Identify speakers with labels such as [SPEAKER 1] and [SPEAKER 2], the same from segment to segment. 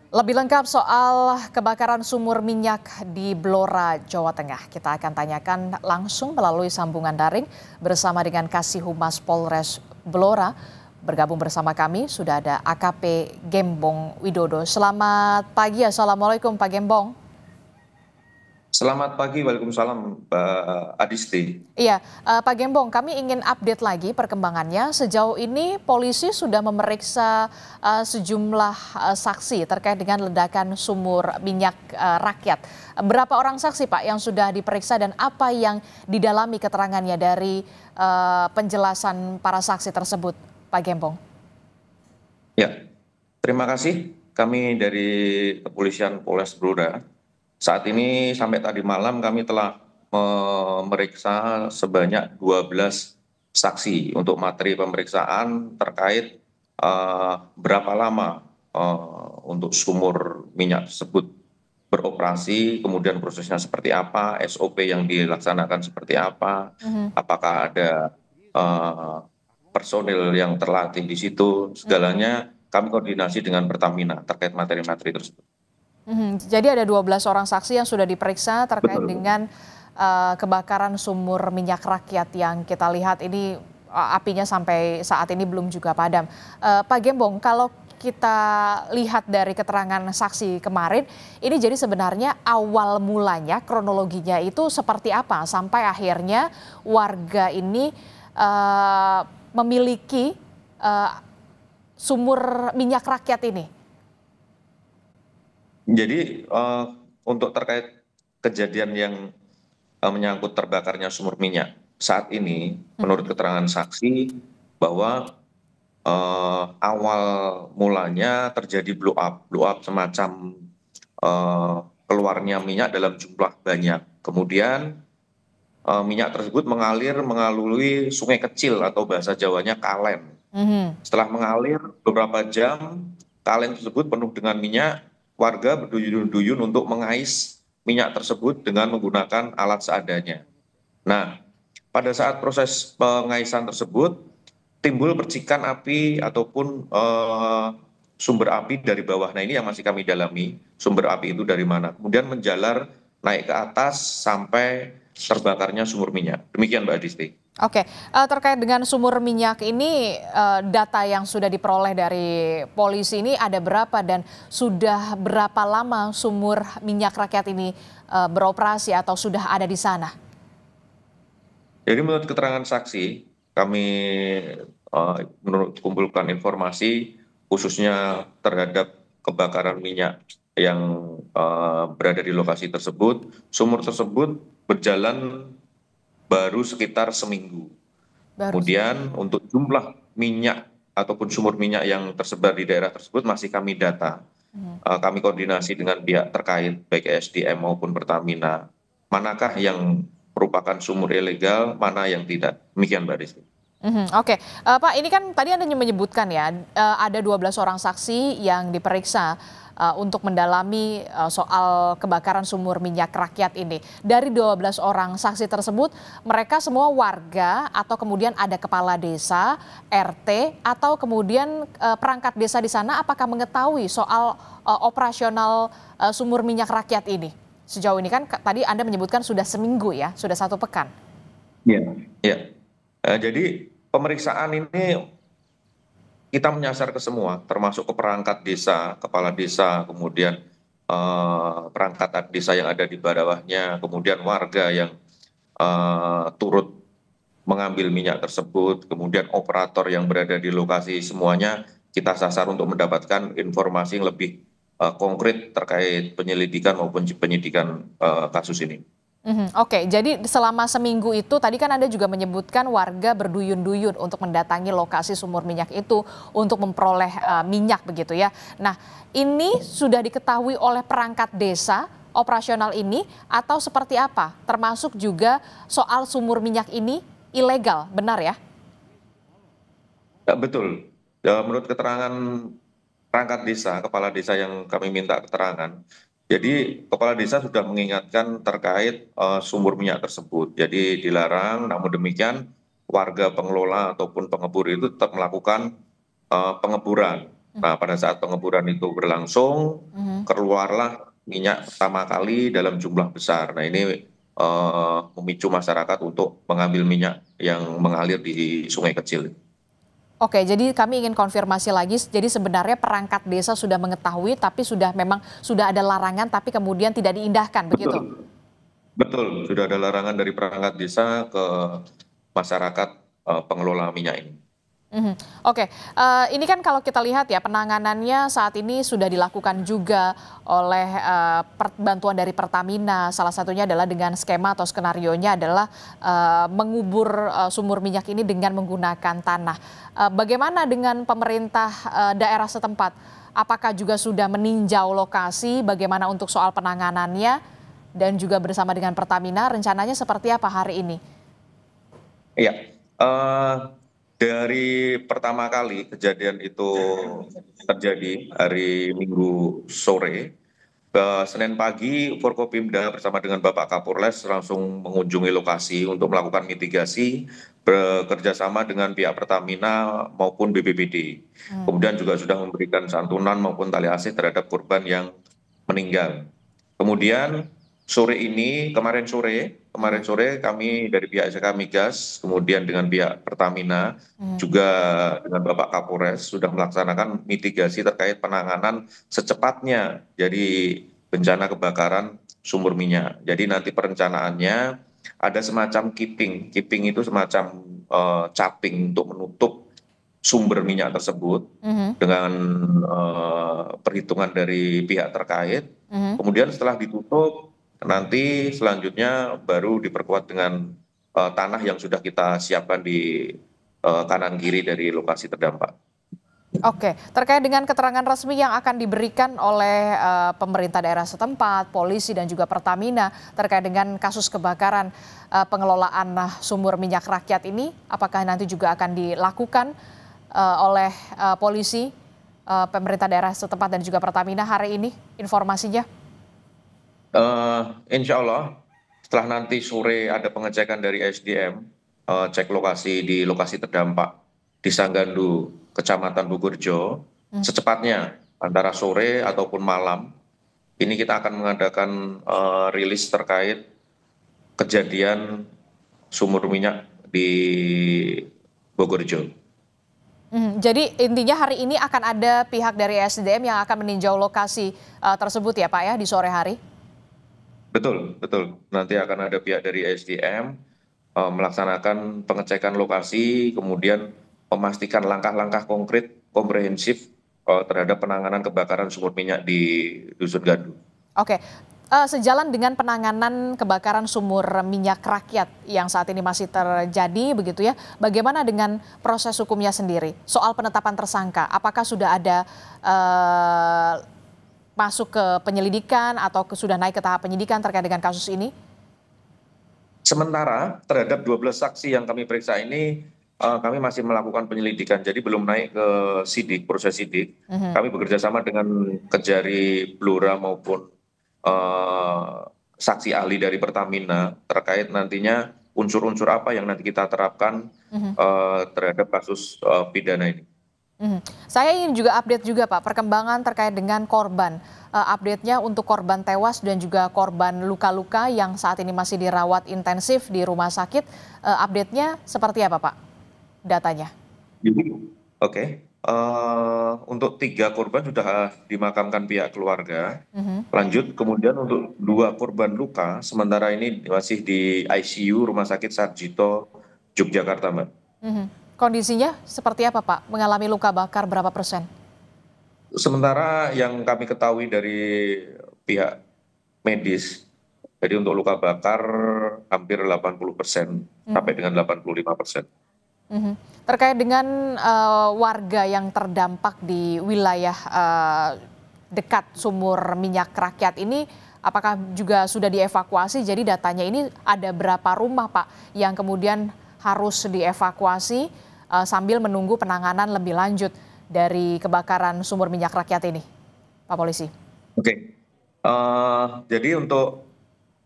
[SPEAKER 1] Lebih lengkap soal kebakaran sumur minyak di Blora, Jawa Tengah. Kita akan tanyakan langsung melalui sambungan daring bersama dengan Kasih Humas Polres Blora. Bergabung bersama kami sudah ada AKP Gembong Widodo. Selamat pagi, Assalamualaikum Pak Gembong.
[SPEAKER 2] Selamat pagi, Waalaikumsalam, Mbak Adisti.
[SPEAKER 1] Iya, Pak Gembong, kami ingin update lagi perkembangannya. Sejauh ini polisi sudah memeriksa sejumlah saksi terkait dengan ledakan sumur minyak rakyat. Berapa orang saksi, Pak, yang sudah diperiksa dan apa yang didalami keterangannya dari penjelasan para saksi tersebut, Pak Gembong?
[SPEAKER 2] Ya, terima kasih. Kami dari Kepolisian Polres Blora. Saat ini sampai tadi malam kami telah memeriksa sebanyak 12 saksi untuk materi pemeriksaan terkait berapa lama untuk sumur minyak tersebut beroperasi, kemudian prosesnya seperti apa, SOP yang dilaksanakan seperti apa, apakah ada eh, personil yang terlatih di situ, segalanya kami koordinasi dengan Pertamina terkait materi-materi tersebut.
[SPEAKER 1] Jadi ada 12 orang saksi yang sudah diperiksa terkait
[SPEAKER 2] Betul.
[SPEAKER 1] dengan kebakaran sumur minyak rakyat yang kita lihat ini apinya sampai saat ini belum juga padam. Pak Gembong, kalau kita lihat dari keterangan saksi kemarin, ini jadi sebenarnya awal mulanya kronologinya itu seperti apa sampai akhirnya warga ini memiliki eh, sumur minyak rakyat ini.
[SPEAKER 2] Jadi untuk terkait kejadian yang menyangkut terbakarnya sumur minyak saat ini, menurut keterangan saksi bahwa awal mulanya terjadi blow up semacam eh, keluarnya minyak dalam jumlah banyak. Kemudian minyak tersebut mengalir melalui sungai kecil atau bahasa Jawanya kalen.
[SPEAKER 1] Mhm.
[SPEAKER 2] Setelah mengalir beberapa jam, kalen tersebut penuh dengan minyak, warga berduyun-duyun untuk mengais minyak tersebut dengan menggunakan alat seadanya. Nah, pada saat proses pengaisan tersebut, timbul percikan api ataupun sumber api dari bawah. Nah, ini yang masih kami dalami, sumber api itu dari mana. Kemudian menjalar naik ke atas sampai terbakarnya sumur minyak. Demikian, Mbak Adisti.
[SPEAKER 1] Oke, terkait dengan sumur minyak ini, data yang sudah diperoleh dari polisi ini ada berapa dan sudah berapa lama sumur minyak rakyat ini beroperasi atau sudah ada di sana?
[SPEAKER 2] Jadi menurut keterangan saksi, kami menurut kumpulkan informasi khususnya terhadap kebakaran minyak yang berada di lokasi tersebut, sumur tersebut berjalan baru sekitar seminggu.
[SPEAKER 1] Baru
[SPEAKER 2] Kemudian untuk jumlah minyak ataupun sumur minyak yang tersebar di daerah tersebut masih kami data.
[SPEAKER 1] Mhm.
[SPEAKER 2] Kami koordinasi dengan pihak terkait baik SDM maupun Pertamina. Manakah yang merupakan sumur ilegal, mana yang tidak. Demikian Mbak Rizky.
[SPEAKER 1] Oke, Pak, ini kan tadi Anda menyebutkan ya, ada 12 orang saksi yang diperiksa untuk mendalami soal kebakaran sumur minyak rakyat ini. Dari 12 orang saksi tersebut, mereka semua warga atau kemudian ada kepala desa, RT, atau kemudian perangkat desa di sana apakah mengetahui soal operasional sumur minyak rakyat ini? Sejauh ini kan tadi Anda menyebutkan sudah seminggu ya, sudah 1 pekan.
[SPEAKER 2] Iya. Ya. Jadi pemeriksaan ini kita menyasar ke semua, termasuk ke perangkat desa, kepala desa, kemudian perangkat desa yang ada di bawahnya, kemudian warga yang turut mengambil minyak tersebut, kemudian operator yang berada di lokasi, semuanya kita sasar untuk mendapatkan informasi yang lebih konkret terkait penyelidikan maupun penyidikan kasus ini.
[SPEAKER 1] Oke, jadi selama seminggu itu tadi kan Anda juga menyebutkan warga berduyun-duyun untuk mendatangi lokasi sumur minyak itu untuk memperoleh minyak begitu ya. Nah, ini sudah diketahui oleh perangkat desa operasional ini atau seperti apa? Termasuk juga soal sumur minyak ini ilegal, benar ya?
[SPEAKER 2] Ya, betul. Ya, menurut keterangan perangkat desa, kepala desa yang kami minta keterangan, jadi kepala desa sudah mengingatkan terkait sumur minyak tersebut. Jadi dilarang, namun demikian warga pengelola ataupun pengebur itu tetap melakukan pengeburan. Nah, pada saat pengeboran itu berlangsung,
[SPEAKER 1] Mhm.
[SPEAKER 2] keluarlah minyak pertama kali dalam jumlah besar. Nah, ini memicu masyarakat untuk mengambil minyak yang mengalir di sungai kecil.
[SPEAKER 1] Oke, jadi kami ingin konfirmasi lagi. Jadi sebenarnya perangkat desa sudah mengetahui, tapi sudah ada larangan, tapi kemudian tidak diindahkan, begitu?
[SPEAKER 2] Betul, betul. Sudah ada larangan dari perangkat desa ke masyarakat pengelola minyak ini.
[SPEAKER 1] Mhm. Oke, ini kan kalau kita lihat ya penanganannya saat ini sudah dilakukan juga oleh bantuan dari Pertamina. Salah satunya adalah dengan skema atau skenarionya adalah mengubur sumur minyak ini dengan menggunakan tanah. Bagaimana dengan pemerintah daerah setempat? Apakah juga sudah meninjau lokasi? Bagaimana untuk soal penanganannya dan juga bersama dengan Pertamina rencananya seperti apa hari ini?
[SPEAKER 2] Iya, dari pertama kali kejadian itu terjadi hari Minggu sore, Senin pagi Forkopimda bersama dengan Bapak Kapolres langsung mengunjungi lokasi untuk melakukan mitigasi bekerja sama dengan pihak Pertamina maupun BPBD.
[SPEAKER 1] Hmm.
[SPEAKER 2] Kemudian juga sudah memberikan santunan maupun tali asih terhadap korban yang meninggal. Kemudian kemarin
[SPEAKER 1] Mhm.
[SPEAKER 2] sore kami dari pihak SK Migas, kemudian dengan pihak Pertamina,
[SPEAKER 1] Mhm.
[SPEAKER 2] juga dengan Bapak Kapolres sudah melaksanakan mitigasi terkait penanganan secepatnya jadi bencana kebakaran sumur minyak. Jadi nanti perencanaannya ada semacam keeping itu semacam caping untuk menutup sumber minyak tersebut
[SPEAKER 1] Mhm.
[SPEAKER 2] dengan perhitungan dari pihak terkait.
[SPEAKER 1] Mhm.
[SPEAKER 2] Kemudian setelah ditutup, nanti selanjutnya baru diperkuat dengan tanah yang sudah kita siapkan di kanan kiri dari lokasi terdampak.
[SPEAKER 1] Oke, terkait dengan keterangan resmi yang akan diberikan oleh pemerintah daerah setempat, polisi dan juga Pertamina terkait dengan kasus kebakaran pengelolaan sumur minyak rakyat ini, apakah nanti juga akan dilakukan oleh polisi, pemerintah daerah setempat dan juga Pertamina hari ini informasinya?
[SPEAKER 2] Insya Allah setelah nanti sore ada pengecekan dari SDM, cek lokasi di lokasi terdampak di Sanggandu, Kecamatan Bogorjo,
[SPEAKER 1] Hmm.
[SPEAKER 2] secepatnya antara sore ataupun malam, ini kita akan mengadakan rilis terkait kejadian sumur minyak di Bogorjo.
[SPEAKER 1] Jadi intinya hari ini akan ada pihak dari SDM yang akan meninjau lokasi tersebut ya Pak ya di sore hari?
[SPEAKER 2] Betul, betul. Nanti akan ada pihak dari SDM melaksanakan pengecekan lokasi, kemudian memastikan langkah-langkah konkret komprehensif terhadap penanganan kebakaran sumur minyak di Dusun Gandu.
[SPEAKER 1] Oke, sejalan dengan penanganan kebakaran sumur minyak rakyat yang saat ini masih terjadi begitu ya, bagaimana dengan proses hukumnya sendiri? Soal penetapan tersangka, apakah sudah ada eh, masuk ke penyelidikan atau sudah naik ke tahap penyidikan terkait dengan kasus ini?
[SPEAKER 2] Sementara terhadap 12 saksi yang kami periksa ini, kami masih melakukan penyelidikan, jadi belum naik ke sidik, proses sidik.
[SPEAKER 1] Mhm.
[SPEAKER 2] Kami bekerja sama dengan Kejari Blora maupun eh, saksi ahli dari Pertamina terkait nantinya unsur-unsur apa yang nanti kita terapkan
[SPEAKER 1] Mhm.
[SPEAKER 2] terhadap kasus pidana ini.
[SPEAKER 1] Mhm. Saya ingin juga update juga Pak, perkembangan terkait dengan korban. Update-nya untuk korban tewas dan juga korban luka-luka yang saat ini masih dirawat intensif di rumah sakit. Update-nya seperti apa Pak datanya?
[SPEAKER 2] Jadi, oke, untuk 3 korban sudah dimakamkan pihak keluarga.
[SPEAKER 1] Mhm.
[SPEAKER 2] Lanjut, kemudian untuk 2 korban luka, sementara ini masih di ICU Rumah Sakit Sarjito, Yogyakarta, Mbak.
[SPEAKER 1] Mhm. Kondisinya seperti apa Pak? Mengalami luka bakar berapa persen?
[SPEAKER 2] Sementara yang kami ketahui dari pihak medis, jadi untuk luka bakar hampir 80% sampai
[SPEAKER 1] Mhm.
[SPEAKER 2] dengan 85%.
[SPEAKER 1] Mhm. Terkait dengan warga yang terdampak di wilayah dekat sumur minyak rakyat ini, apakah juga sudah dievakuasi? Jadi datanya ini ada berapa rumah Pak yang kemudian harus dievakuasi sambil menunggu penanganan lebih lanjut dari kebakaran sumur minyak rakyat ini, Pak Polisi?
[SPEAKER 2] Oke, jadi untuk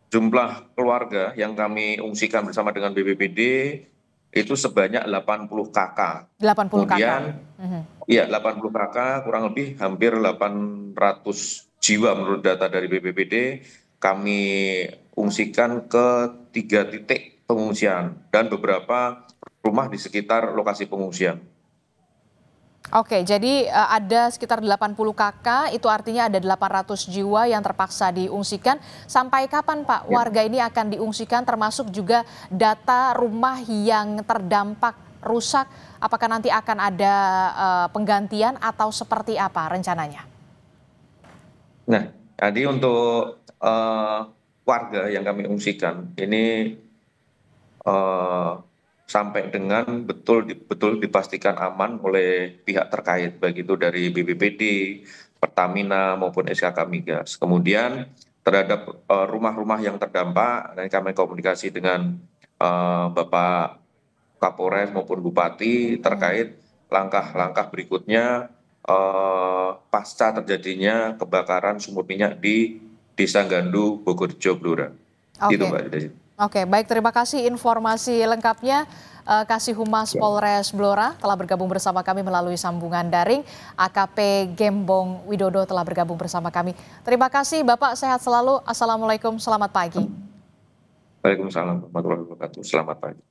[SPEAKER 2] jumlah keluarga yang kami ungsikan bersama dengan BPBD itu sebanyak 80 KK.
[SPEAKER 1] 80 KK.
[SPEAKER 2] Kemudian ya 80 KK kurang lebih hampir 800 jiwa menurut data dari BPBD kami ungsikan ke 3 titik pengungsian dan beberapa rumah di sekitar lokasi pengungsian.
[SPEAKER 1] Oke, jadi ada sekitar 80 KK, itu artinya ada 800 jiwa yang terpaksa diungsikan. Sampai kapan Pak warga ini akan diungsikan, termasuk juga data rumah yang terdampak rusak, apakah nanti akan ada penggantian atau seperti apa rencananya?
[SPEAKER 2] Nah, jadi untuk warga yang kami ungsikan ini sampai dengan betul dipastikan aman oleh pihak terkait, baik itu dari BPBD, Pertamina maupun SKK Migas. Kemudian terhadap rumah-rumah yang terdampak, dan kami komunikasi dengan Bapak Kapolres maupun Bupati terkait langkah-langkah berikutnya pasca terjadinya kebakaran sumur minyak di Desa Gandu, Bogorjo, Blora. Itu
[SPEAKER 1] Oke.
[SPEAKER 2] Mbak Desi.
[SPEAKER 1] Oke, baik, terima kasih informasi lengkapnya. Kasih Humas Polres Blora telah bergabung bersama kami melalui sambungan daring. AKP Gembong Widodo telah bergabung bersama kami. Terima kasih Bapak, sehat selalu. Assalamualaikum, selamat pagi.
[SPEAKER 2] Waalaikumsalam warahmatullahi wabarakatuh. Selamat pagi.